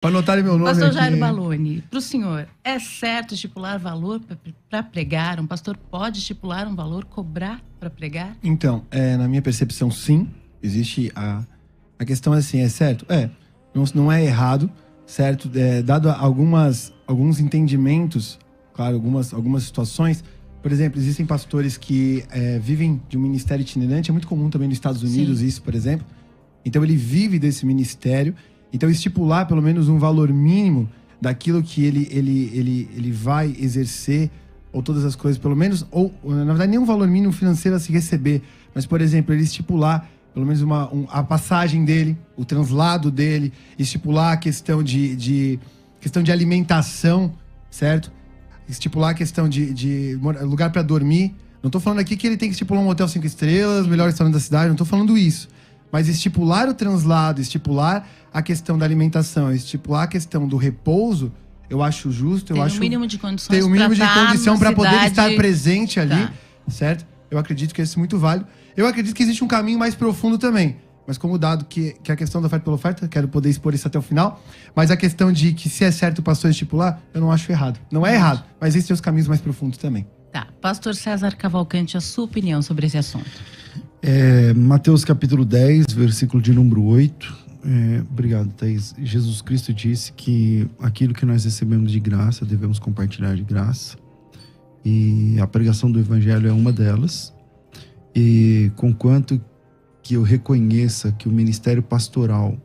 Para anotarem meu nome Pastor aqui. Jairo Baloni, para o senhor, é certo estipular valor para pregar? Um pastor pode estipular um valor, cobrar para pregar? Então, na minha percepção, sim. Existe a questão assim, é certo? Não é errado, certo? Dado alguns entendimentos, claro, algumas situações. Por exemplo, existem pastores que vivem de um ministério itinerante. É muito comum também nos Estados Unidos, sim, isso, por exemplo. Então, ele vive desse ministério. Então, estipular pelo menos um valor mínimo daquilo que ele vai exercer, ou todas as coisas, pelo menos, ou, na verdade, nem um valor mínimo financeiro a se receber, mas, por exemplo, ele estipular pelo menos a passagem dele, o translado dele, estipular a questão de alimentação, certo? Estipular a questão de lugar para dormir. Não estou falando aqui que ele tem que estipular um hotel 5 estrelas, melhor restaurante da cidade, não estou falando isso. Mas estipular o translado, estipular a questão da alimentação, estipular a questão do repouso, eu acho justo. Tem o mínimo de condições. Tem o mínimo de condição para poder estar presente ali, tá, certo? Eu acredito que isso é muito válido. Eu acredito que existe um caminho mais profundo também. Mas como dado que a questão da oferta pela oferta, quero poder expor isso até o final. Mas a questão de que se é certo o pastor estipular, eu não acho errado. Não é errado, mas existem os caminhos mais profundos também. Tá. Pastor César Cavalcante, a sua opinião sobre esse assunto? Mateus capítulo 10, versículo de número 8. Obrigado, Thaís. Jesus Cristo disse que aquilo que nós recebemos de graça, devemos compartilhar de graça. E a pregação do evangelho é uma delas. E conquanto que eu reconheça que o ministério pastoral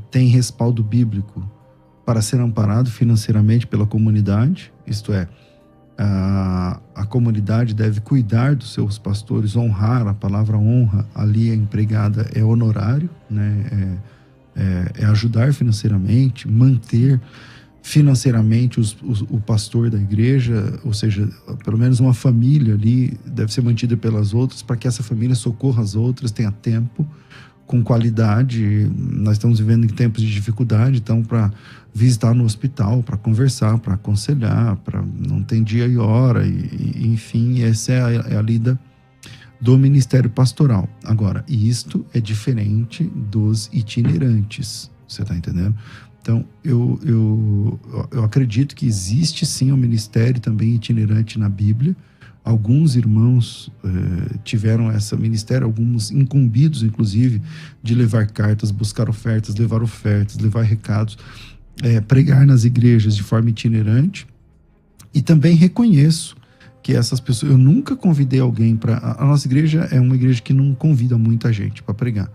tem respaldo bíblico para ser amparado financeiramente pela comunidade, isto é, a comunidade deve cuidar dos seus pastores, honrar, a palavra honra ali empregada é honorário, né? É ajudar financeiramente, manter financeiramente o pastor da igreja, ou seja, pelo menos uma família ali deve ser mantida pelas outras, para que essa família socorra as outras, tenha tempo, com qualidade. Nós estamos vivendo em tempos de dificuldade, então para visitar no hospital, para conversar, para aconselhar, para não tem dia e hora, enfim, essa é a lida do ministério pastoral. Agora, isto é diferente dos itinerantes, você está entendendo? Então, eu acredito que existe sim um ministério também itinerante na Bíblia. Alguns irmãos tiveram esse ministério, alguns incumbidos, inclusive, de levar cartas, buscar ofertas, levar recados, pregar nas igrejas de forma itinerante. E também reconheço que essas pessoas... Eu nunca convidei alguém para... A nossa igreja é uma igreja que não convida muita gente para pregar.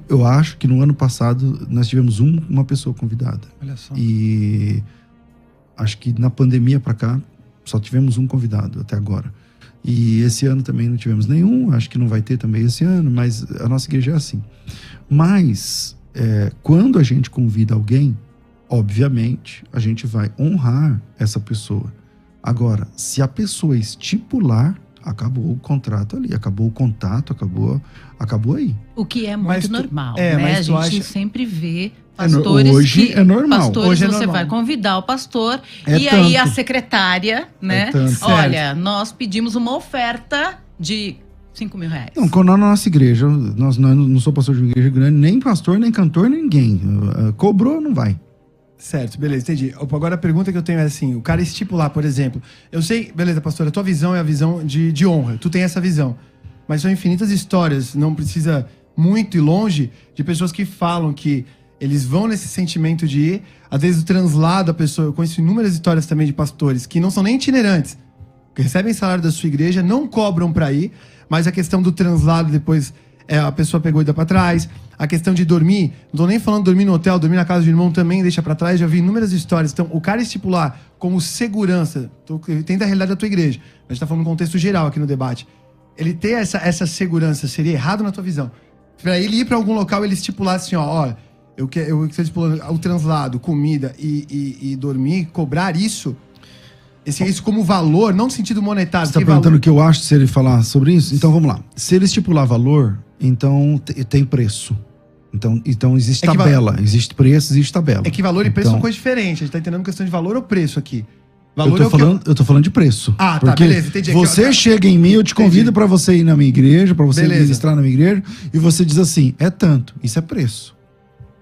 Eu acho que no ano passado nós tivemos uma pessoa convidada. Olha só. E acho que na pandemia para cá só tivemos um convidado até agora. E esse ano também não tivemos nenhum, acho que não vai ter também esse ano, mas a nossa igreja é assim. Mas quando a gente convida alguém, obviamente a gente vai honrar essa pessoa. Agora, se a pessoa estipular, acabou o contrato ali, acabou o contato, acabou aí. O que é muito normal, né? Mas a gente sempre vê pastores hoje é normal. Pastores, hoje é você normal. Vai convidar o pastor Aí a secretária, né? Olha, nós pedimos uma oferta de R$5.000. Não, quando na nossa igreja, não sou pastor de uma igreja grande, nem pastor, nem cantor, ninguém. Cobrou, não vai. Certo, beleza, entendi. Agora a pergunta que eu tenho é assim, o cara estipular, por exemplo, eu sei, beleza, pastor, a tua visão é a visão de honra, tu tem essa visão, mas são infinitas histórias, não precisa muito ir longe, de pessoas que falam que eles vão nesse sentimento de ir, às vezes o translado, a pessoa, eu conheço inúmeras histórias também de pastores que não são nem itinerantes, que recebem salário da sua igreja, não cobram pra ir, mas a questão do translado depois, a pessoa pegou e dá pra trás. A questão de dormir, não tô nem falando de dormir no hotel, dormir na casa do irmão também deixa pra trás, já vi inúmeras histórias. Então, o cara estipular como segurança, tem da realidade da tua igreja, a gente tá falando no contexto geral aqui no debate, ele ter essa segurança seria errado na tua visão? Pra ele ir pra algum local, ele estipular assim, ó, eu estipulando o translado, comida e dormir, cobrar isso como valor, não no sentido monetário. Você tá perguntando o que eu acho se ele falar sobre isso? Então vamos lá. Se ele estipular valor, então tem preço. Então existe tabela, existe preço, existe tabela. É que valor e preço são coisas diferentes. A gente tá entendendo questão de valor ou preço aqui. Valor eu tô falando de preço. Ah, tá, beleza, entendi. Você chega em mim, eu te convido para você ir na minha igreja, para você ministrar na minha igreja, e você diz assim, é tanto. Isso é preço.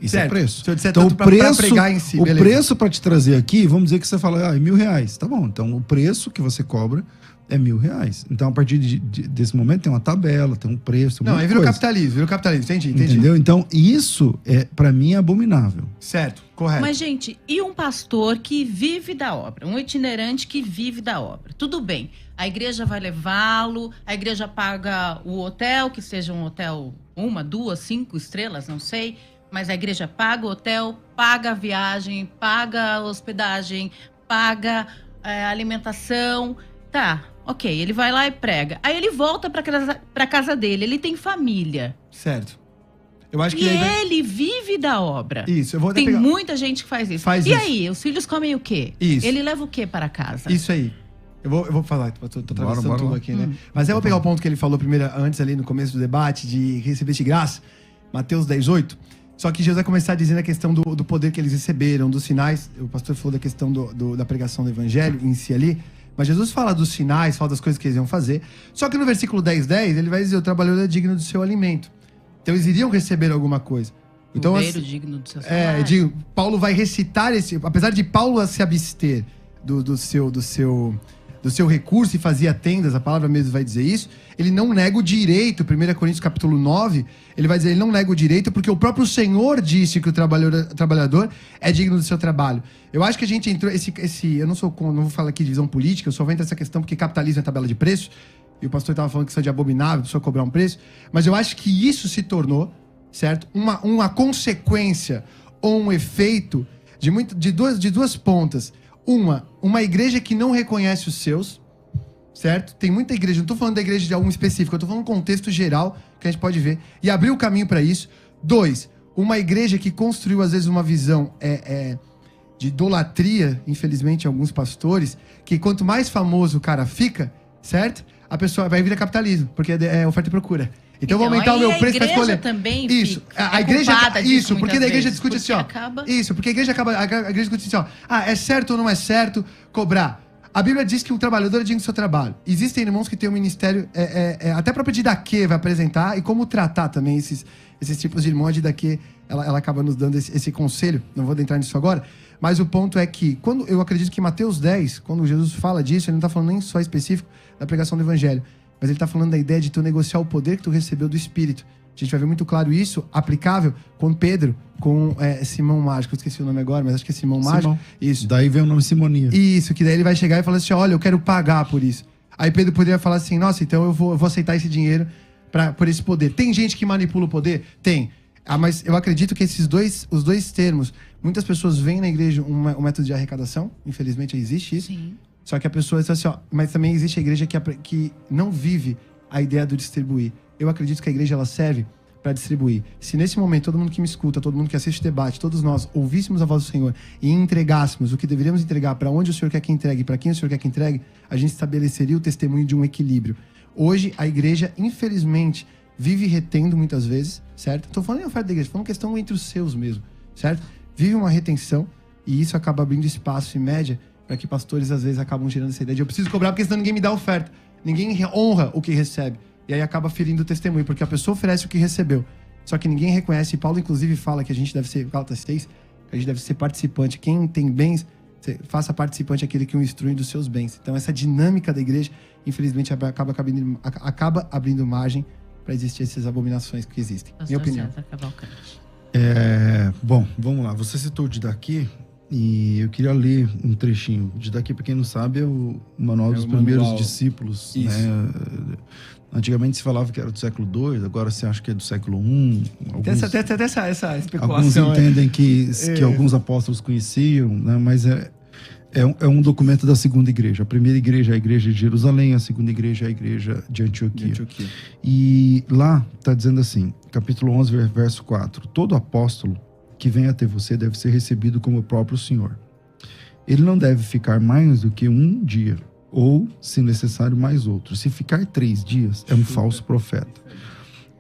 Isso Certo. é preço. Se eu disser Então, tanto pra pregar em si, o beleza. preço para te trazer aqui, vamos dizer que você fala, R$1.000. Tá bom, então o preço que você cobra é R$1.000. Então, a partir desse momento, tem uma tabela, tem um preço, Não, aí virou capitalismo, entendi. Entendeu? Então, isso, para mim, é abominável. Certo, correto. Mas, gente, e um pastor que vive da obra? Um itinerante que vive da obra? Tudo bem, a igreja vai levá-lo, a igreja paga o hotel, que seja um hotel 1, 2, 5 estrelas, não sei, mas a igreja paga o hotel, paga a viagem, paga a hospedagem, paga a alimentação. Tá, ok, ele vai lá e prega. Aí ele volta pra casa dele, ele tem família. Certo. Eu acho que E aí ele vive da obra. Isso, eu vou até Tem pegar... muita gente que faz isso. Faz e isso. aí, os filhos comem o quê? Isso. Ele leva o quê para casa? Isso aí. Eu vou falar, tô atravessando Bora tudo lá. aqui, né? Mas eu vou pegar o ponto que ele falou primeiro, antes ali no começo do debate, de receber de graça, Mateus 10:8. Só que Jesus vai começar dizendo a questão do poder que eles receberam, dos sinais. O pastor falou da questão da pregação do evangelho em si ali. Mas Jesus fala dos sinais, fala das coisas que eles iam fazer. Só que no versículo 10:10, ele vai dizer, o trabalhador é digno do seu alimento. Então eles iriam receber alguma coisa. Então, Então, digno do seu salário. eu digo, Paulo vai recitar esse... Apesar de Paulo se abster do seu recurso e fazia tendas, a palavra mesmo vai dizer isso, ele não nega o direito, 1 Coríntios capítulo 9, ele vai dizer, ele não nega o direito porque o próprio Senhor disse que o trabalhador é digno do seu trabalho. Eu acho que a gente entrou, eu não vou falar aqui de visão política, eu só vou entrar nessa questão porque capitalismo é tabela de preço, e o pastor estava falando que isso é de abominável, a pessoa cobrar um preço, mas eu acho que isso se tornou, certo? Uma consequência ou um efeito de duas pontas. Uma igreja que não reconhece os seus, certo? Tem muita igreja, não estou falando da igreja de algum específico, eu estou falando um contexto geral que a gente pode ver e abrir o caminho para isso. 2, uma igreja que construiu às vezes uma visão de idolatria, infelizmente, alguns pastores, que quanto mais famoso o cara fica, certo? A pessoa vai virar capitalismo, porque é oferta e procura. Então eu vou aumentar o meu preço para escolher. Também isso, a igreja isso, porque a igreja discute assim, ó. Isso, porque a igreja discute assim, ó. É certo ou não é certo cobrar? A Bíblia diz que o trabalhador é digno do seu trabalho. Existem irmãos que têm um ministério, até a própria Didaquê vai apresentar e como tratar também esses tipos de irmãos. A Didaquê, ela acaba nos dando esse conselho, não vou entrar nisso agora, mas o ponto é que, quando eu acredito que Mateus 10, quando Jesus fala disso, ele não está falando nem só específico da pregação do evangelho, mas ele está falando da ideia de tu negociar o poder que tu recebeu do Espírito. A gente vai ver muito claro isso, aplicável com Pedro, com Simão Mágico. Eu esqueci o nome agora, mas acho que é Simão Mágico. Isso. Daí vem o nome Simonia. Isso, que daí ele vai chegar e falar assim, olha, eu quero pagar por isso. Aí Pedro poderia falar assim, nossa, então eu vou aceitar esse dinheiro por esse poder. Tem gente que manipula o poder? Tem. Mas eu acredito que os dois termos, muitas pessoas veem na igreja um método de arrecadação, infelizmente existe isso. Sim. Só que a pessoa diz assim, ó, mas também existe a igreja que não vive a ideia do distribuir. Eu acredito que a igreja ela serve para distribuir. Se nesse momento todo mundo que me escuta, todo mundo que assiste o debate, todos nós ouvíssemos a voz do Senhor e entregássemos o que deveríamos entregar para onde o Senhor quer que entregue, para quem o Senhor quer que entregue, a gente estabeleceria o testemunho de um equilíbrio. Hoje a igreja, infelizmente, vive retendo muitas vezes, certo? Estou falando em oferta da igreja, estou falando questão entre os seus mesmo, certo? Vive uma retenção e isso acaba abrindo espaço em média para que pastores às vezes acabam gerando essa ideia de eu preciso cobrar porque senão ninguém me dá oferta. Ninguém honra o que recebe. E aí acaba ferindo o testemunho, porque a pessoa oferece o que recebeu. Só que ninguém reconhece. E Paulo, inclusive, fala que a gente deve ser, Gálatas 6, que a gente deve ser participante. Quem tem bens, faça participante aquele que o instrui dos seus bens. Então, essa dinâmica da igreja, infelizmente, acaba abrindo margem para existir essas abominações que existem. Minha opinião. Bom, vamos lá. Você citou o Didaquê. E eu queria ler um trechinho. De daqui, para quem não sabe, é o manual dos primeiros discípulos. Né? Antigamente se falava que era do século II, agora se acha que é do século I. Essa especulação. Alguns entendem que alguns apóstolos conheciam, né? Mas é um documento da segunda igreja. A primeira igreja é a igreja de Jerusalém, a segunda igreja é a igreja de Antioquia. E lá está dizendo assim, capítulo 11, verso 4. Todo apóstolo que vem até você deve ser recebido como o próprio Senhor. Ele não deve ficar mais do que um dia, ou, se necessário, mais outro. Se ficar 3 dias, é um falso profeta.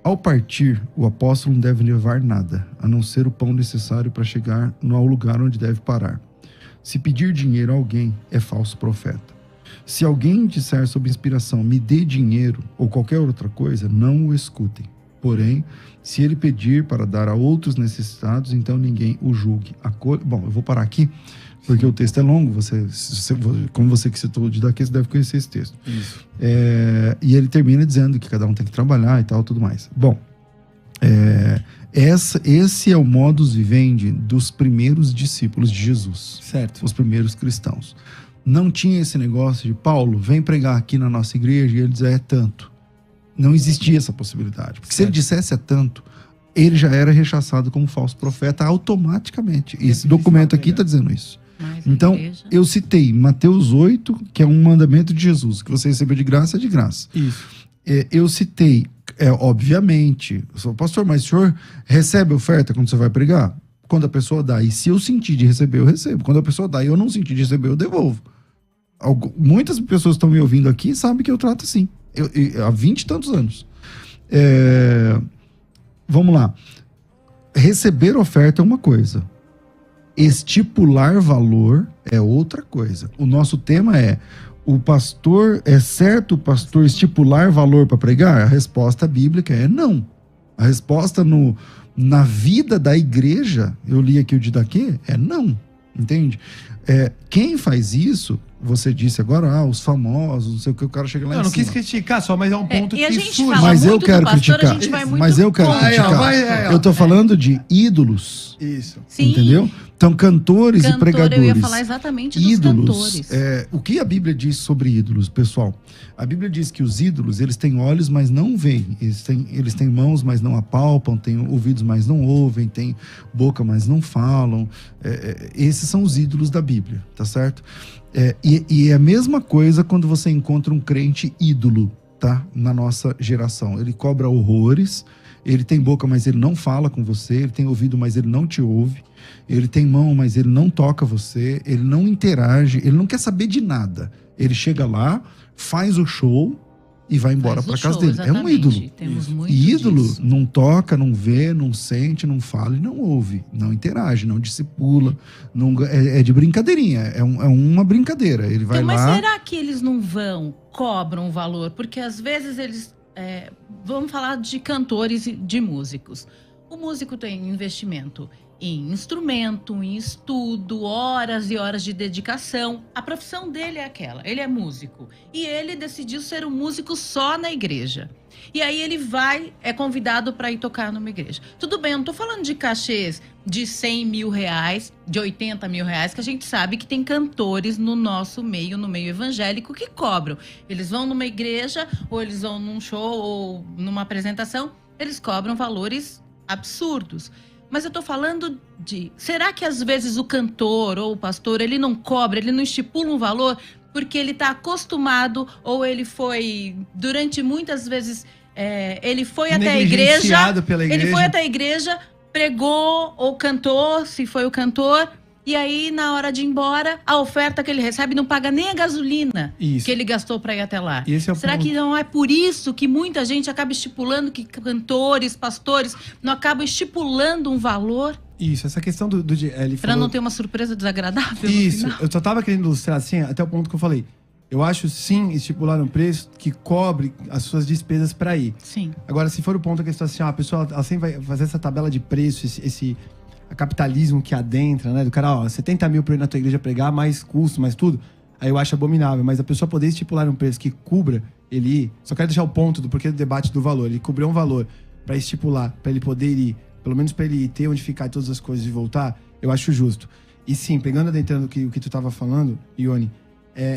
Ao partir, o apóstolo não deve levar nada, a não ser o pão necessário para chegar ao lugar onde deve parar. Se pedir dinheiro a alguém, é falso profeta. Se alguém disser sob inspiração, me dê dinheiro ou qualquer outra coisa, não o escutem. Porém, se ele pedir para dar a outros necessitados, então ninguém o julgue. Bom, eu vou parar aqui, porque o texto é longo. Como você que citou o Didaquê, você deve conhecer esse texto. Isso. E ele termina dizendo que cada um tem que trabalhar e tal, tudo mais. Bom, esse é o modus vivendi dos primeiros discípulos de Jesus. Certo. Os primeiros cristãos. Não tinha esse negócio de Paulo, vem pregar aqui na nossa igreja, e ele dizer, é tanto. Não existia essa possibilidade. Porque se ele dissesse é tanto, ele já era rechaçado como falso profeta automaticamente. E esse documento aqui está dizendo isso. Então, eu citei Mateus 8, que é um mandamento de Jesus, que você recebeu de graça, é de graça. Isso. Eu citei, obviamente, eu sou pastor, mas o senhor recebe oferta quando você vai pregar? Quando a pessoa dá, e se eu sentir de receber, eu recebo. Quando a pessoa dá e eu não sentir de receber, eu devolvo. Muitas pessoas que estão me ouvindo aqui sabem que eu trato assim. Há 20 e tantos anos. Vamos lá. Receber oferta é uma coisa. Estipular valor é outra coisa. O nosso tema é: o pastor, é certo o pastor estipular valor para pregar? A resposta bíblica é não. A resposta na vida da igreja, eu li aqui o Didaquê, é não. Entende? Quem faz isso, você disse agora, os famosos, não sei o que, o cara chega lá em cima. Eu não quis criticar só, mas é um ponto que surge. Mas eu quero criticar. Mas eu quero criticar. Eu tô falando de ídolos. Isso. Sim. Entendeu? Então, cantores e pregadores. Eu ia falar exatamente dos ídolos. cantores. O que a Bíblia diz sobre ídolos, pessoal? A Bíblia diz que os ídolos, eles têm olhos, mas não veem. Eles têm mãos, mas não apalpam. Têm ouvidos, mas não ouvem. Têm boca, mas não falam. Esses são os ídolos da Bíblia, tá certo? E é a mesma coisa quando você encontra um crente ídolo, tá? Na nossa geração. Ele cobra horrores. Ele tem boca, mas ele não fala com você. Ele tem ouvido, mas ele não te ouve. Ele tem mão, mas ele não toca você. Ele não interage. Ele não quer saber de nada. Ele chega lá, faz o show e vai embora para casa dele. Exatamente. É um ídolo. Temos muito E ídolo disso. não toca, não vê, não sente, não fala e não ouve. Não interage, não discipula. É de brincadeirinha. É uma brincadeira. Ele vai então, lá... Mas será que eles não cobram valor? Porque às vezes eles... vamos falar de cantores e de músicos. O músico tem investimento em instrumento, em estudo, horas e horas de dedicação. A profissão dele é aquela, ele é músico. E ele decidiu ser um músico só na igreja. E aí ele é convidado para ir tocar numa igreja. Tudo bem, eu não estou falando de cachês de 100 mil reais, de 80 mil reais, que a gente sabe que tem cantores no nosso meio, no meio evangélico, que cobram. Eles vão numa igreja, ou eles vão num show, ou numa apresentação, eles cobram valores absurdos. Mas eu tô falando será que às vezes o cantor ou o pastor, ele não cobra, ele não estipula um valor porque ele tá acostumado, ou ele foi, durante muitas vezes, ele foi até a igreja, ele foi até a igreja, pregou ou cantou, se foi o cantor, e aí na hora de ir embora, a oferta que ele recebe não paga nem a gasolina que ele gastou para ir até lá. Será que não é por isso que muita gente acaba estipulando, que cantores, pastores não acabam estipulando um valor? Isso, essa questão para não ter uma surpresa desagradável. Isso, eu só tava querendo ilustrar assim, até o ponto que eu falei. Eu acho sim estipular um preço que cobre as suas despesas para ir. Sim. Agora, se for o ponto da questão assim, a pessoa ela sempre vai fazer essa tabela de preço, esse capitalismo que adentra, né? Do cara, 70 mil pra ir na tua igreja pregar, mais custo, mais tudo. Aí eu acho abominável. Mas a pessoa poder estipular um preço que cubra ele ir. Só quero deixar o ponto do porquê do debate do valor. Ele cobriu um valor pra estipular, pra ele poder ir, pelo menos pra ele ter onde ficar todas as coisas e voltar, eu acho justo. E sim, pegando adentrando o que tu tava falando, Ione,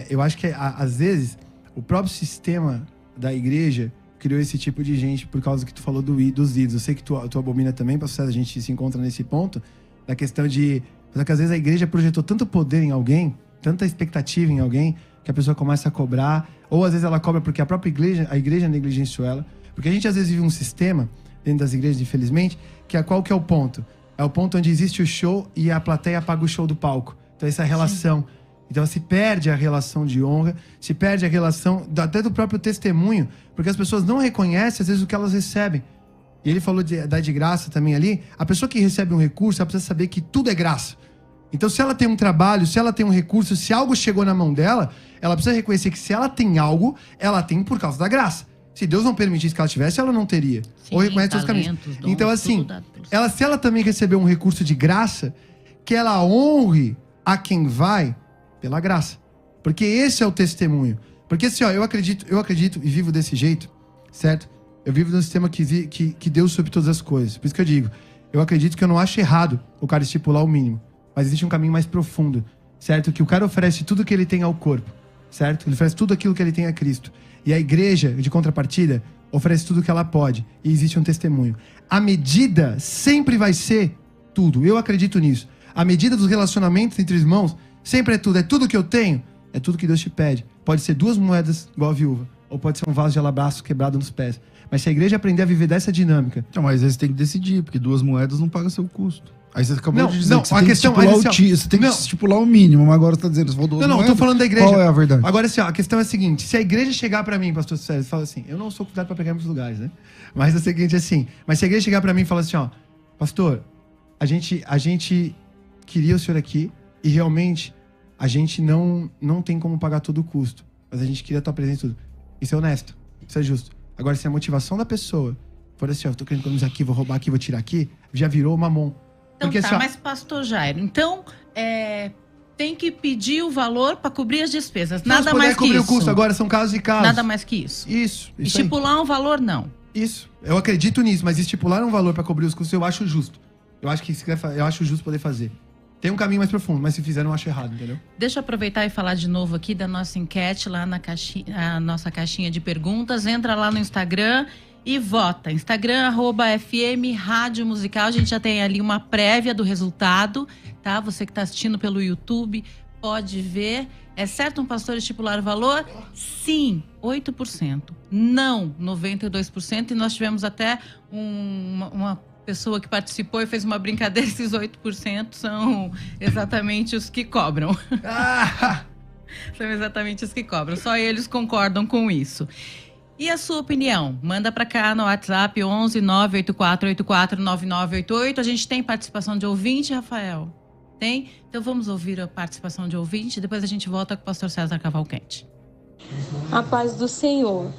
eu acho que às vezes o próprio sistema da igreja criou esse tipo de gente por causa que tu falou dos ídolos. Eu sei que tu abomina também, pastor César, a gente se encontra nesse ponto, da questão de... Só que às vezes a igreja projetou tanto poder em alguém, tanta expectativa em alguém, que a pessoa começa a cobrar, ou às vezes ela cobra porque a própria igreja negligenciou ela, porque a gente às vezes vive um sistema, dentro das igrejas, infelizmente, qual que é o ponto? É o ponto onde existe o show e a plateia paga o show do palco. Então essa relação... Sim. Então se perde a relação de honra, se perde a relação até do próprio testemunho, porque as pessoas não reconhecem às vezes o que elas recebem. E ele falou de dar de graça também ali. A pessoa que recebe um recurso, ela precisa saber que tudo é graça. Então se ela tem um trabalho, se ela tem um recurso, se algo chegou na mão dela, ela precisa reconhecer que se ela tem algo, ela tem por causa da graça. Se Deus não permitisse que ela tivesse, ela não teria. Sim, Ou reconhece os caminhos. talentos, dons, Então, assim, tudo dado pelo Senhor. se ela também recebeu um recurso de graça, que ela honre a quem vai pela graça. Porque esse é o testemunho. Porque assim, ó, eu acredito e vivo desse jeito, certo? Eu vivo num sistema que Deus sobre todas as coisas. Por isso que eu digo, eu acredito que eu não acho errado o cara estipular o mínimo. Mas existe um caminho mais profundo, certo? Que o cara oferece tudo que ele tem ao corpo, certo? Ele oferece tudo aquilo que ele tem a Cristo. E a igreja, de contrapartida, oferece tudo que ela pode. E existe um testemunho. A medida sempre vai ser tudo. Eu acredito nisso. A medida dos relacionamentos entre irmãos sempre é tudo. É tudo que eu tenho. É tudo que Deus te pede. Pode ser 2 moedas igual a viúva. Ou pode ser um vaso de alabastro quebrado nos pés. Mas se a igreja aprender a viver dessa dinâmica... Então, mas aí você tem que decidir, porque 2 moedas não pagam seu custo. Aí você acabou Não, de dizer não, que você a tem questão- que estipular mas, assim, ó, você tem não. que estipular o mínimo, mas agora você tá dizendo, se for 2 Não, eu moedas, tô falando da igreja. qual é a verdade? Agora, assim, ó, a questão é a seguinte. Se a igreja chegar pra mim, pastor César, e fala assim, eu não sou convidado pra pregar em muitos lugares, né? Mas é o seguinte, assim, mas se a igreja chegar pra mim e falar assim, ó, pastor, a gente queria o senhor aqui e realmente a gente não tem como pagar todo o custo, mas a gente queria a tua presença e tudo. Isso é honesto, isso é justo. Agora, se a motivação da pessoa for assim, ó, eu tô querendo economizar aqui, vou roubar aqui, vou tirar aqui, já virou mamon. Então Porque, tá, assim, ó, mas pastor Jairo, então tem que pedir o valor para cobrir as despesas, se nós nada puder mais que cobrir isso. o custo, agora são casos e casos. Nada mais que isso. Isso aí. Estipular um valor, não. Isso. Eu acredito nisso, mas estipular um valor pra cobrir os custos eu acho justo. Eu acho que eu acho justo poder fazer. Tem um caminho mais profundo, mas se fizer, eu não acho errado, entendeu? Deixa eu aproveitar e falar de novo aqui da nossa enquete lá na a nossa caixinha de perguntas. Entra lá no Instagram e vota. Instagram, @FM Rádio Musical. A gente já tem ali uma prévia do resultado, tá? Você que está assistindo pelo YouTube pode ver. É certo um pastor estipular o valor? Sim, 8%. Não, 92%. E nós tivemos até uma pessoa que participou e fez uma brincadeira. Esses 8% são exatamente os que cobram. São exatamente os que cobram. Só eles concordam com isso. E a sua opinião? Manda para cá no WhatsApp 11 98484 9988. A gente tem participação de ouvinte, Rafael? Tem? Então vamos ouvir a participação de ouvinte. Depois a gente volta com o pastor César Cavalcante. A paz do Senhor.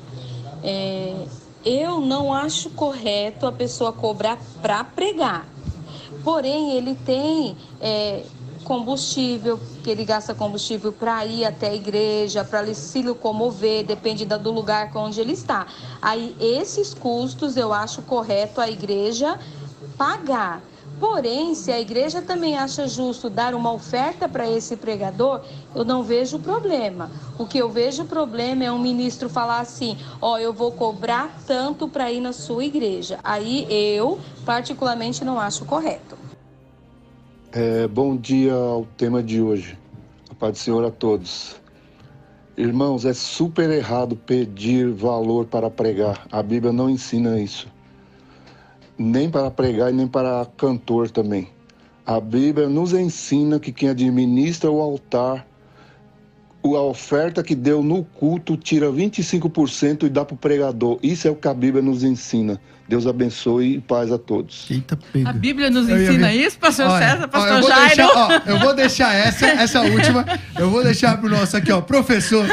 Eu não acho correto a pessoa cobrar para pregar. Porém, ele tem combustível, que ele gasta combustível para ir até a igreja, para se locomover, depende do lugar onde ele está. Aí, esses custos eu acho correto a igreja pagar. Porém, se a igreja também acha justo dar uma oferta para esse pregador, eu não vejo problema. O que eu vejo problema é um ministro falar assim, eu vou cobrar tanto para ir na sua igreja. Aí eu, particularmente, não acho correto. Bom dia ao tema de hoje. A paz do Senhor a todos. Irmãos, é super errado pedir valor para pregar. A Bíblia não ensina isso. Nem para pregar e nem para cantor também. A Bíblia nos ensina que quem administra o altar, a oferta que deu no culto, tira 25% e dá para o pregador. Isso é o que a Bíblia nos ensina. Deus abençoe e paz a todos. Eita, pega. A Bíblia nos ensina isso, pastor César, pastor Jairo? Eu vou deixar essa última, eu vou deixar pro nosso aqui, professor.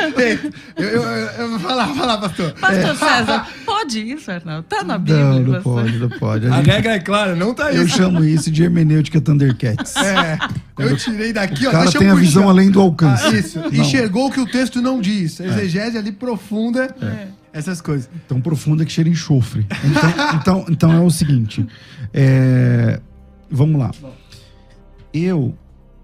Eu vou falar, pastor. Pastor César, pode isso, Arnaldo? Tá na Bíblia. Não pode. A regra é clara, não tá Eu isso. chamo isso de hermenêutica Thundercats. Eu tirei daqui, O cara tem a visão além do alcance. Isso, Não. enxergou o que o texto não diz. A exegese ali profunda, essas coisas. Tão profunda que cheira enxofre. Então é o seguinte. Vamos lá. Eu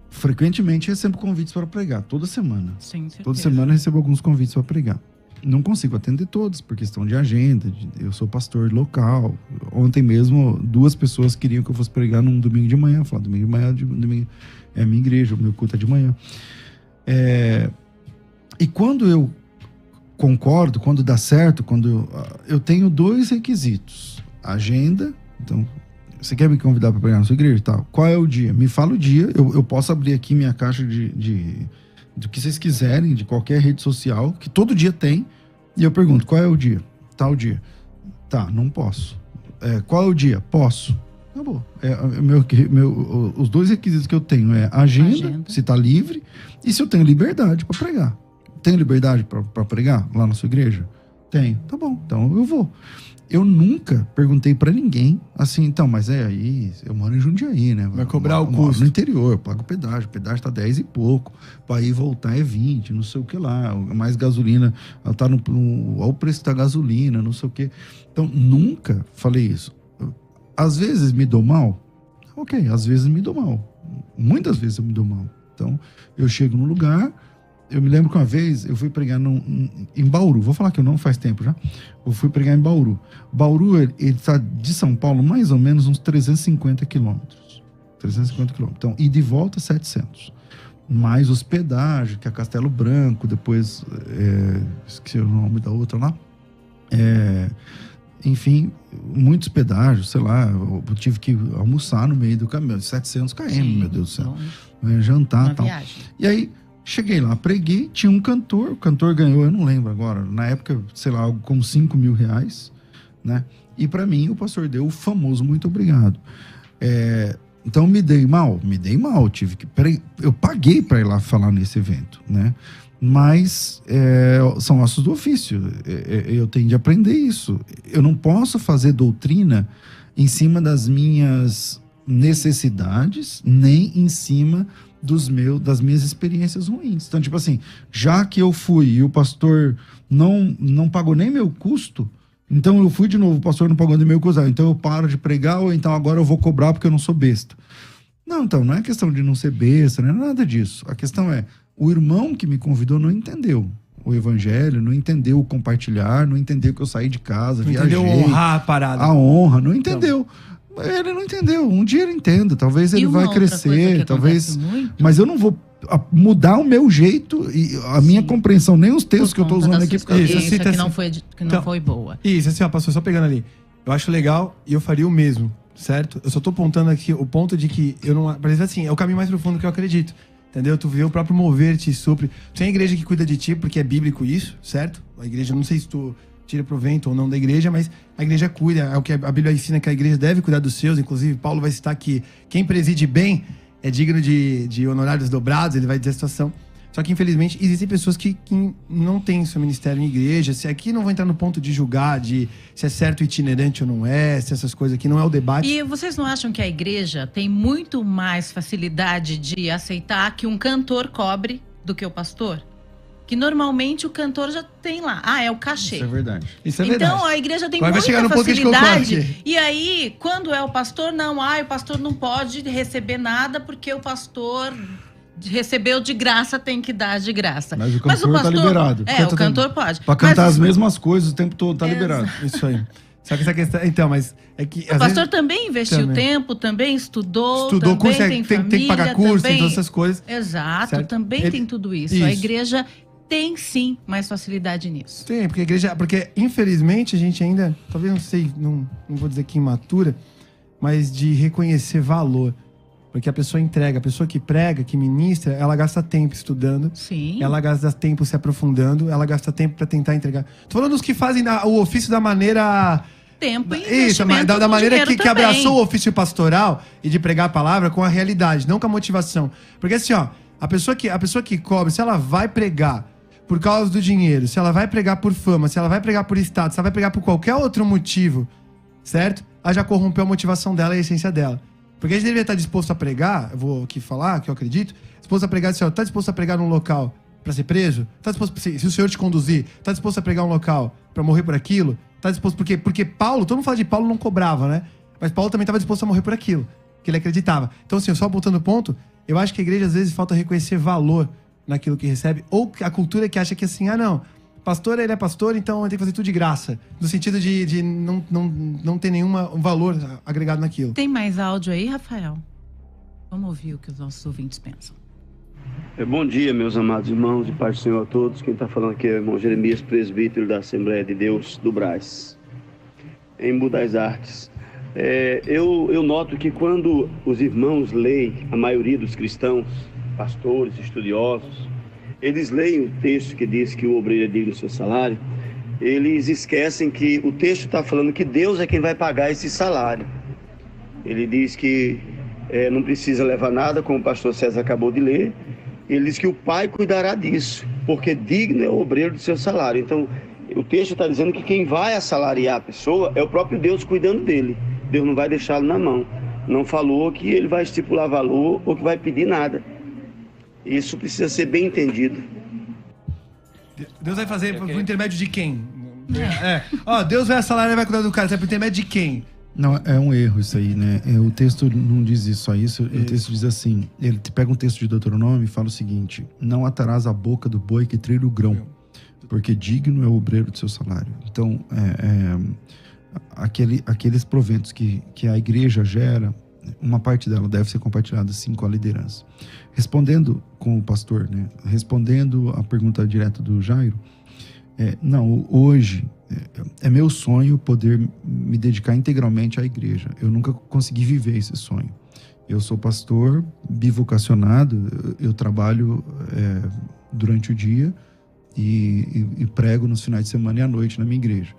frequentemente recebo convites para pregar, toda semana. Sim, certeza. Toda semana eu recebo alguns convites para pregar. Não consigo atender todos, por questão de agenda. Eu sou pastor local. Ontem mesmo, 2 pessoas queriam que eu fosse pregar num domingo de manhã. Falar, domingo de manhã domingo, é a minha igreja, o meu culto é de manhã. E quando eu concordo, quando dá certo, quando eu tenho 2 requisitos. Agenda, então, você quer me convidar para pregar na sua igreja e tal? Qual é o dia? Me fala o dia, eu posso abrir aqui minha caixa do que vocês quiserem, de qualquer rede social, que todo dia tem, e eu pergunto, qual é o dia? Tal dia. Tá, não posso. Qual é o dia? Posso. Acabou. Os 2 requisitos que eu tenho é agenda, se tá livre, e se eu tenho liberdade para pregar. Tenho liberdade para pregar lá na sua igreja? Tenho. Tá bom, então eu vou. Eu nunca perguntei pra ninguém assim, então, mas aí, eu moro em Jundiaí, né? Vai cobrar o Eu moro custo. no interior, eu pago pedágio. O pedágio tá 10 e pouco. Pra ir e voltar é 20, não sei o que lá. Mais gasolina, tá olha o preço da gasolina, não sei o que. Então, nunca falei isso. Às vezes me dou mal. Ok, às vezes me dou mal. Muitas vezes eu me dou mal. Então, eu chego num lugar... Eu me lembro que uma vez eu fui pregar em Bauru. Vou falar que eu não faz tempo já. Eu fui pregar em Bauru. Bauru, ele está de São Paulo mais ou menos uns 350 quilômetros. 350 quilômetros. Então, ida e volta, 700. Mais hospedagem, que é Castelo Branco. Depois, esqueci o nome da outra lá. Enfim, muito hospedagem, sei lá. Eu tive que almoçar no meio do caminho. 700 km, Sim, meu Deus do céu. longe. Jantar e tal. Viagem. E aí... Cheguei lá, preguei, tinha um cantor, o cantor ganhou, eu não lembro agora, na época, sei lá, algo como R$5 mil, né? E pra mim, o pastor deu o famoso muito obrigado. Então, me dei mal, tive que... Eu paguei pra ir lá falar nesse evento, né? Mas são ossos do ofício, eu tenho de aprender isso. Eu não posso fazer doutrina em cima das minhas necessidades, nem em cima... das minhas experiências ruins. Então, tipo assim, já que eu fui e o pastor não pagou nem meu custo, então eu fui de novo, o pastor não pagou nem meu custo, então eu paro de pregar, ou então agora eu vou cobrar porque eu não sou besta. Não, então, não é questão de não ser besta, não é nada disso. A questão é, o irmão que me convidou não entendeu o evangelho, não entendeu o compartilhar, não entendeu que eu saí de casa, Não viajei. entendeu honrar a parada. A honra, não entendeu. Ele não entendeu. Um dia ele entenda. Talvez ele vai crescer. Talvez. Mas eu não vou mudar o meu jeito e a minha compreensão, nem os textos que eu estou usando aqui. Isso, que não foi boa. Isso, assim, ó, pastor, só pegando ali. Eu acho legal e eu faria o mesmo, certo? Eu só tô apontando aqui o ponto de que eu não... Por exemplo, assim, é o caminho mais profundo que eu acredito. Entendeu? Tu vê o próprio mover te supre. Tem a igreja que cuida de ti, porque é bíblico isso, certo? A igreja, não sei se tu tira provento ou não da igreja, mas a igreja cuida, é o que a Bíblia ensina, que a igreja deve cuidar dos seus. Inclusive, Paulo vai citar que quem preside bem é digno de honorários dobrados, ele vai dizer a situação. Só que, infelizmente, existem pessoas que não têm seu ministério em igreja. Se aqui não vou entrar no ponto de julgar, de se é certo itinerante ou não é, se essas coisas aqui não é o debate. E vocês não acham que a igreja tem muito mais facilidade de aceitar que um cantor cobre do que o pastor? Que normalmente o cantor já tem lá. É o cachê. Isso é verdade. Isso é verdade. Então a igreja tem Agora vai chegar muita no ponto que a gente facilidade. concorda. E aí, quando é o pastor, o pastor não pode receber nada porque o pastor recebeu de graça, tem que dar de graça. Mas o cantor tá liberado. O cantor pode. Pra cantar as mesmas coisas o tempo todo, tá liberado. Isso aí. Só que essa questão... Então, mas é que... O pastor também investiu tempo, também estudou também curso, tem família, tem que pagar curso, tem todas essas coisas. Exato, certo? também tem tudo isso. A igreja tem sim mais facilidade nisso. Tem, porque a igreja... Porque, infelizmente, a gente ainda... Talvez, não sei, não vou dizer que imatura, mas de reconhecer valor. Porque a pessoa entrega, a pessoa que prega, que ministra, ela gasta tempo estudando. Sim. Ela gasta tempo se aprofundando, ela gasta tempo pra tentar entregar. Tô falando dos que fazem o ofício da maneira... Tempo e isso, da maneira que abraçou o ofício pastoral e de pregar a palavra com a realidade, não com a motivação. Porque assim, ó, a pessoa que cobra, se ela vai pregar por causa do dinheiro, se ela vai pregar por fama, se ela vai pregar por status, se ela vai pregar por qualquer outro motivo, certo? Ela já corrompeu a motivação dela e a essência dela. Porque a gente deveria estar disposto a pregar, eu vou aqui falar, que eu acredito, disposto a pregar, assim, ó, tá disposto a pregar num local pra ser preso? Tá disposto, se o Senhor te conduzir, tá disposto a pregar um local pra morrer por aquilo? Tá disposto, porque Paulo, todo mundo fala de Paulo não cobrava, né? Mas Paulo também estava disposto a morrer por aquilo, que ele acreditava. Então, assim, só apontando o ponto, eu acho que a igreja às vezes falta reconhecer valor naquilo que recebe, ou a cultura que acha que assim, não, pastor, ele é pastor, então ele tem que fazer tudo de graça. No sentido de não ter nenhum valor agregado naquilo. Tem mais áudio aí, Rafael? Vamos ouvir o que os nossos ouvintes pensam. Bom dia, meus amados irmãos, e paz do Senhor a todos. Quem está falando aqui é o irmão Jeremias, presbítero da Assembleia de Deus do Brás, em Embu das Artes. Eu noto que quando os irmãos leem, a maioria dos cristãos, pastores, estudiosos, eles leem o texto que diz que o obreiro é digno do seu salário, eles esquecem que o texto está falando que Deus é quem vai pagar esse salário. Ele diz que não precisa levar nada, como o pastor César acabou de ler. Ele diz que o Pai cuidará disso, porque digno é o obreiro do seu salário. Então, O texto está dizendo que quem vai assalariar a pessoa é o próprio Deus cuidando dele. Deus não vai deixá-lo na mão. Não falou que ele vai estipular valor ou que vai pedir nada. Isso precisa ser bem entendido. Deus vai fazer por intermédio de quem? Ó, Deus vai assalariar e vai cuidar do cara. Você vai por intermédio de quem? Não, é um erro isso aí, né? O texto não diz só isso. O texto diz assim, ele pega um texto de Deuteronômio e fala o seguinte: não atarás a boca do boi que trilha o grão, porque digno é o obreiro do seu salário. Então, aqueles proventos que a igreja gera, uma parte dela deve ser compartilhada sim com a liderança. Respondendo com o pastor, né? Respondendo a pergunta direta do Jairo, não, hoje é meu sonho poder me dedicar integralmente à igreja. Eu nunca consegui viver esse sonho. Eu sou pastor bivocacionado, eu trabalho durante o dia e prego nos finais de semana e à noite na minha igreja.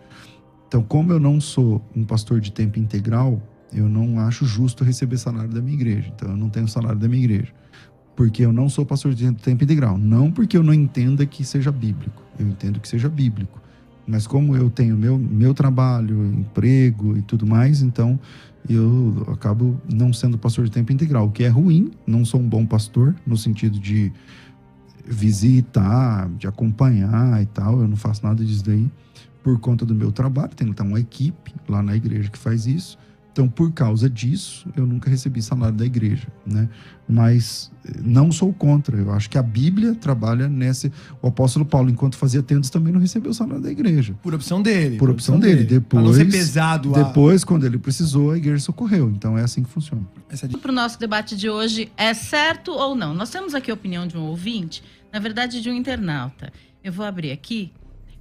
Então, como eu não sou um pastor de tempo integral, eu não acho justo receber salário da minha igreja. Então, eu não tenho salário da minha igreja. Porque eu não sou pastor de tempo integral. Não porque eu não entenda que seja bíblico. Eu entendo que seja bíblico. Mas como eu tenho meu trabalho, emprego e tudo mais, então eu acabo não sendo pastor de tempo integral. O que é ruim, não sou um bom pastor, no sentido de visitar, de acompanhar e tal. Eu não faço nada disso daí por conta do meu trabalho. Tem uma equipe lá na igreja que faz isso. Então, por causa disso, eu nunca recebi salário da igreja, né? Mas não sou contra. Eu acho que a Bíblia trabalha nesse... O apóstolo Paulo, enquanto fazia tendas, também não recebeu salário da igreja. Por opção dele. Por opção dele. Depois, pra não ser pesado. Depois, quando ele precisou, a igreja socorreu. Então, é assim que funciona. Para o nosso debate de hoje, é certo ou não? Nós temos aqui a opinião de um ouvinte, na verdade de um internauta. Eu vou abrir aqui.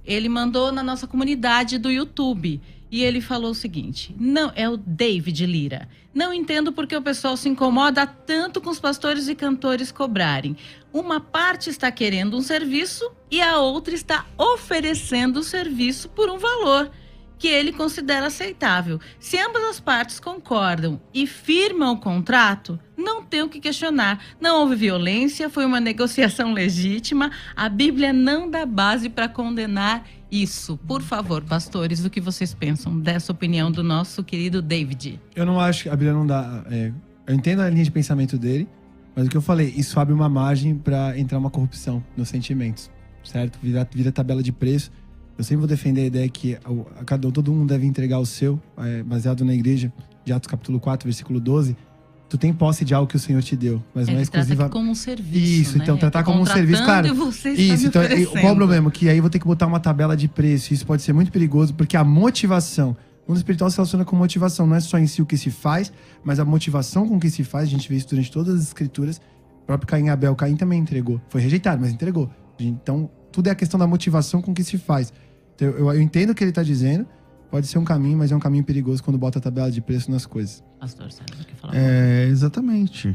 Ele mandou na nossa comunidade do YouTube. E ele falou o seguinte: não, é o David Lira. Não entendo porque o pessoal se incomoda tanto com os pastores e cantores cobrarem. Uma parte está querendo um serviço e a outra está oferecendo o serviço por um valor que ele considera aceitável. Se ambas as partes concordam e firmam o contrato, não tem o que questionar. Não houve violência, foi uma negociação legítima. A Bíblia não dá base para condenar isso. Por favor, pastores, o que vocês pensam dessa opinião do nosso querido David? Eu não acho que a Bíblia não dá... eu entendo a linha de pensamento dele, mas o que eu falei, isso abre uma margem para entrar uma corrupção nos sentimentos, certo? Vira tabela de preço. Eu sempre vou defender a ideia que todo mundo deve entregar o seu, baseado na igreja, de Atos capítulo 4, versículo 12. Tu tem posse de algo que o Senhor te deu, mas não é exclusiva. Trata como um serviço. Isso, né? Então tratar como um serviço, cara. Isso, então qual o problema? Que aí eu vou ter que botar uma tabela de preço. Isso pode ser muito perigoso, porque a motivação, o mundo espiritual se relaciona com motivação, não é só em si o que se faz, mas a motivação com que se faz. A gente vê isso durante todas as escrituras. O próprio Caim e Abel, Caim também entregou. Foi rejeitado, mas entregou. Então, tudo é a questão da motivação com que se faz. Então, eu entendo o que ele está dizendo. Pode ser um caminho, mas é um caminho perigoso quando bota a tabela de preço nas coisas. Pastor, sabe o que falar? Exatamente.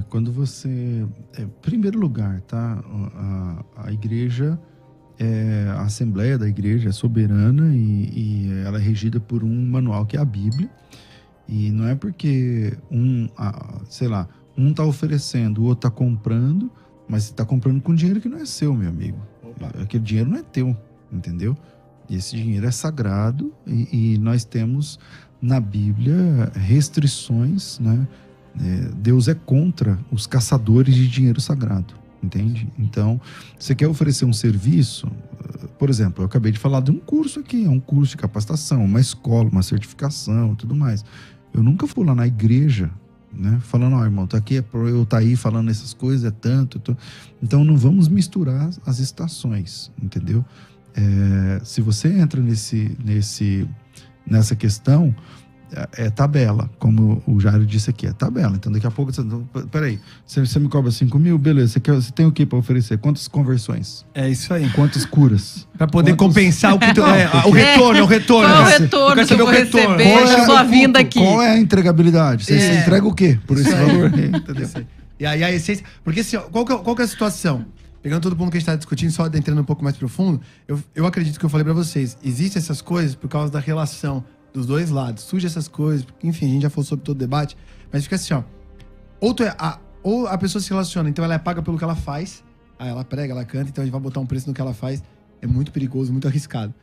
Quando você... Em primeiro lugar, tá? A igreja, a assembleia da igreja é soberana e ela é regida por um manual que é a Bíblia. E não é porque um tá oferecendo, o outro tá comprando, mas você tá comprando com dinheiro que não é seu, meu amigo. Opa. Aquele dinheiro não é teu, entendeu? E esse dinheiro é sagrado e nós temos na Bíblia restrições, né? Deus é contra os caçadores de dinheiro sagrado, entende? Então, você quer oferecer um serviço, por exemplo, eu acabei de falar de um curso aqui, é um curso de capacitação, uma escola, uma certificação, tudo mais. Eu nunca fui lá na igreja, né? Falando, ó, irmão, tá aqui, eu tá aí falando essas coisas, é tanto. Então, não vamos misturar as estações, entendeu? Se você entra nessa questão, é tabela, como o Jairo disse aqui, é tabela. Então daqui a pouco, peraí, você me cobra 5 mil, beleza, você tem o que para oferecer? Quantas conversões? É isso aí. Quantas curas? Para poder compensar o que o retorno. Qual é o retorno que eu vou receber? Sua vinda aqui. Qual é a entregabilidade? Você entrega o quê por esse valor? Entendeu? E aí a essência... Porque assim, qual que é a situação? Pegando todo mundo que a gente está discutindo, só entrando um pouco mais profundo, eu acredito que eu falei para vocês, existem essas coisas por causa da relação dos dois lados, surge essas coisas, enfim, a gente já falou sobre todo o debate, mas fica assim, ó, ou a pessoa se relaciona, então ela é paga pelo que ela faz, aí ela prega, ela canta, então a gente vai botar um preço no que ela faz, é muito perigoso, muito arriscado.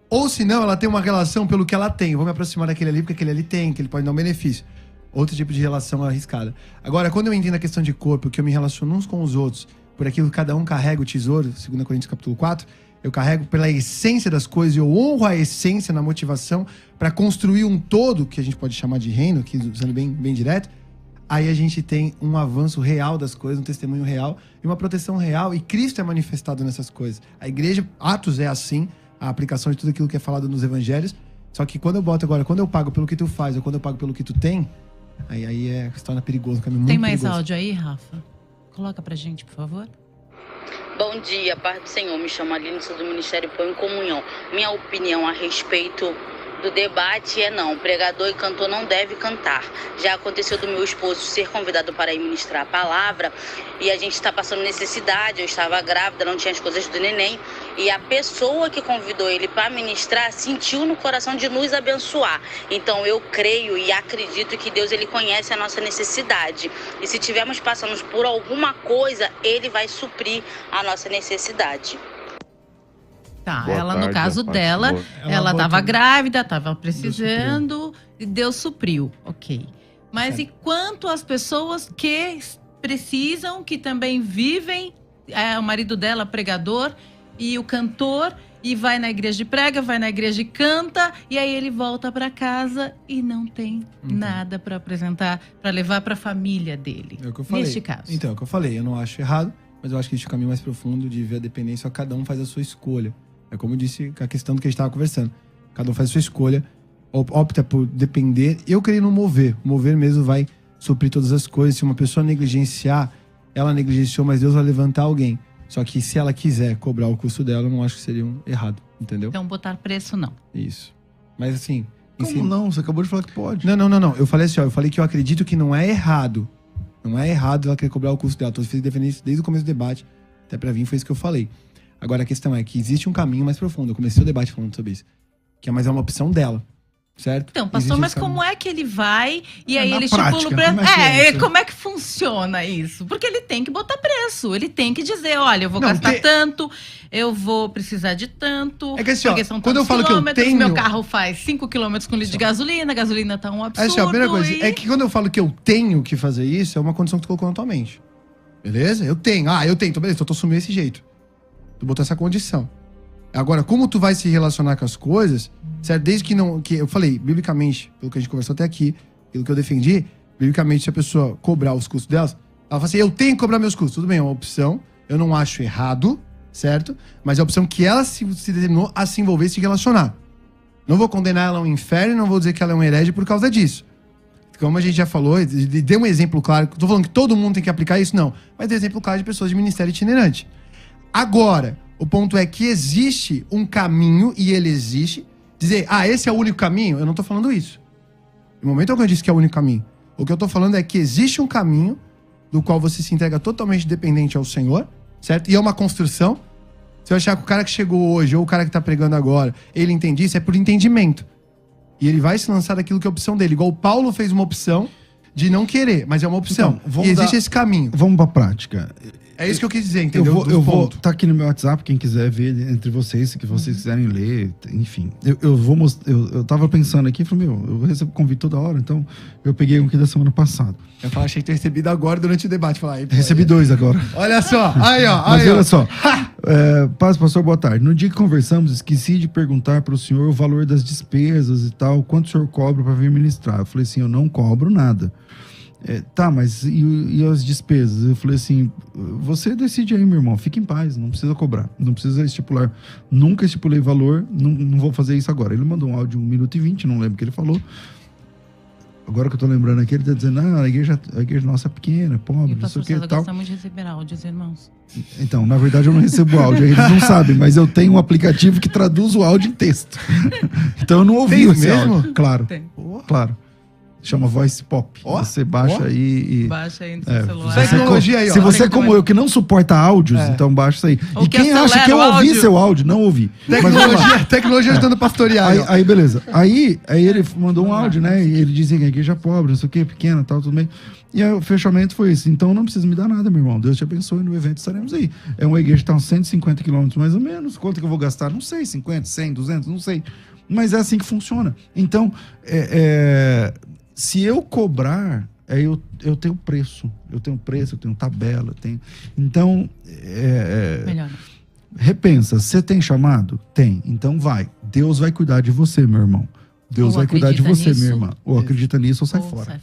Ou se não, ela tem uma relação pelo que ela tem. Eu vou me aproximar daquele ali porque aquele ali tem, que ele pode dar um benefício. Outro tipo de relação arriscada. Agora, quando eu entendo a questão de corpo, que eu me relaciono uns com os outros, por aquilo que cada um carrega o tesouro, 2 Coríntios capítulo 4, eu carrego pela essência das coisas, eu honro a essência na motivação para construir um todo, que a gente pode chamar de reino, aqui usando bem direto. Aí a gente tem um avanço real das coisas, um testemunho real e uma proteção real. E Cristo é manifestado nessas coisas. A igreja, Atos é assim, a aplicação de tudo aquilo que é falado nos evangelhos. Só que quando eu boto agora, quando eu pago pelo que tu faz ou quando eu pago pelo que tu tem, aí se torna perigoso, um caminho muito Tem mais perigoso. áudio aí, Rafa? Coloca pra gente, por favor. Bom dia, paz do Senhor. Me chamo Aline, sou do Ministério Pão em Comunhão. Minha opinião a respeito do debate é não. Pregador e cantor não deve cantar. Já aconteceu do meu esposo ser convidado para ir ministrar a palavra e a gente está passando necessidade. Eu estava grávida, não tinha as coisas do neném e a pessoa que convidou ele para ministrar sentiu no coração de nos abençoar. Então eu creio e acredito que Deus ele conhece a nossa necessidade e se tivermos passando por alguma coisa, ele vai suprir a nossa necessidade. Tá, Boa ela tarde, no caso a paz dela, do Senhor. ela botou- estava grávida, estava precisando e Deus supriu, ok. Mas Certo. e quanto às pessoas que precisam, que também vivem, o marido dela pregador e o cantor, e vai na igreja e prega, vai na igreja e canta, e aí ele volta para casa e não tem nada para apresentar, para levar para a família dele. É o que eu falei. Neste caso. Então, é o que eu falei. Eu não acho errado, mas eu acho que existe um caminho mais profundo de ver a dependência. Cada um faz a sua escolha. É como eu disse, a questão do que a gente estava conversando. Cada um faz a sua escolha, opta por depender. Eu creio no mover. O mover mesmo vai suprir todas as coisas. Se uma pessoa negligenciar, ela negligenciou, mas Deus vai levantar alguém. Só que se ela quiser cobrar o custo dela, eu não acho que seria errado. Entendeu? Então botar preço não. Isso. Mas assim... Como não? Você acabou de falar que pode. Não. Eu falei assim, ó. Eu falei que eu acredito que não é errado. Não é errado ela querer cobrar o custo dela. Tô defendendo isso desde o começo do debate. Até pra vir foi isso que eu falei. Agora a questão é que existe um caminho mais profundo. Eu comecei o debate falando sobre isso. Que é mais uma opção dela. Certo? Então, pastor, Existe mas esse como caminho. é que ele vai e aí na ele prática, estipula o preço? como é que é isso? Como é que funciona isso? Porque ele tem que botar preço, ele tem que dizer, olha, eu vou Não, gastar tanto, eu vou precisar de tanto. É que assim, ó, porque são quando eu tantos falo que eu quilômetros, tenho- meu carro faz 5 quilômetros com litro de gasolina, a gasolina tá um absurdo. Assim, ó, a primeira coisa, e... é que quando eu falo que eu tenho que fazer isso, é uma condição que tu colocou na tua mente. Beleza? Eu tenho. Eu tenho. Então, beleza, então eu tô assumindo desse jeito. Tu botou essa condição. Agora, como tu vai se relacionar com as coisas, certo? Desde que não... que eu falei, biblicamente, pelo que a gente conversou até aqui, pelo que eu defendi, biblicamente, se a pessoa cobrar os custos delas, ela fala assim, eu tenho que cobrar meus custos. Tudo bem, é uma opção. Eu não acho errado, certo? Mas é a opção que ela se determinou a se envolver e se relacionar. Não vou condenar ela ao inferno, não vou dizer que ela é um herege por causa disso. Como a gente já falou, deu um exemplo claro. Tô falando que todo mundo tem que aplicar isso, não. Mas deu exemplo claro de pessoas de ministério itinerante. Agora, o ponto é que existe um caminho, e ele existe. Dizer, esse é o único caminho? Eu não tô falando isso. No momento que eu disse que é o único caminho. O que eu tô falando é que existe um caminho do qual você se entrega totalmente dependente ao Senhor, certo? E é uma construção. Se eu achar que o cara que chegou hoje, ou o cara que tá pregando agora, ele entende isso, é por entendimento. E ele vai se lançar daquilo que é a opção dele. Igual o Paulo fez uma opção de não querer, mas é uma opção. Então, vamos e existe dar- esse caminho. Vamos pra prática. É isso que eu quis dizer, entendeu? Eu vou tá aqui no meu WhatsApp, quem quiser ver entre vocês, se que vocês quiserem ler, enfim. Eu vou mostrar. Eu tava pensando aqui, falei, eu recebo convite toda hora, então eu peguei um aqui da semana passada. Eu falei, achei que ter recebido agora durante o debate. Falar, Recebi 2 agora. Olha só, aí ó. Mas Aí, ó. olha só, paz, pastor, boa tarde. No dia que conversamos, esqueci de perguntar para o senhor o valor das despesas e tal, quanto o senhor cobra para vir ministrar. Eu falei assim, eu não cobro nada. Tá, mas e as despesas? Eu falei assim, você decide aí, meu irmão, fique em paz, não precisa cobrar, não precisa estipular. Nunca estipulei valor, não vou fazer isso agora. Ele mandou um áudio de 1 minuto e 20, não lembro o que ele falou. Agora que eu tô lembrando aqui, ele tá dizendo, a igreja nossa é pequena, pobre, E o não sei pastor o que e César tal. gosta muito de receber áudios, irmãos. Então, na verdade eu não recebo áudio, eles não sabem, mas eu tenho um aplicativo que traduz o áudio em texto. Então eu não ouvi Tem esse mesmo? áudio. Claro, Tem. claro. Chama Voice Pop. Ó, você baixa aí e... Baixa aí no seu celular. Tecnologia aí, ó. Se você é como eu, que não suporta áudios, então baixa isso aí. Ou E que quem acha acelera que eu o ouvi áudio. seu áudio, não ouvi. Mas vamos lá. Tecnologia ajudando a pastorear. Aí, ó. aí, beleza. Aí ele mandou um áudio, né? E ele dizia que a igreja é pobre, não sei o quê, pequena, tal, tudo bem. E aí o fechamento foi esse. Então não precisa me dar nada, meu irmão. Deus te abençoe, no evento estaremos aí. É uma igreja que está a uns 150 quilômetros, mais ou menos. Quanto que eu vou gastar? Não sei, 50, 100, 200, não sei. Mas é assim que funciona. Então, se eu cobrar, eu tenho preço. Eu tenho preço, eu tenho tabela, eu tenho... Então, Melhor. repensa, você tem chamado? Tem. Então vai. Deus vai cuidar de você, meu irmão. Deus Ou vai cuidar de acredita você, nisso, minha irmã. Ou acredita nisso ou sai ou fora. sai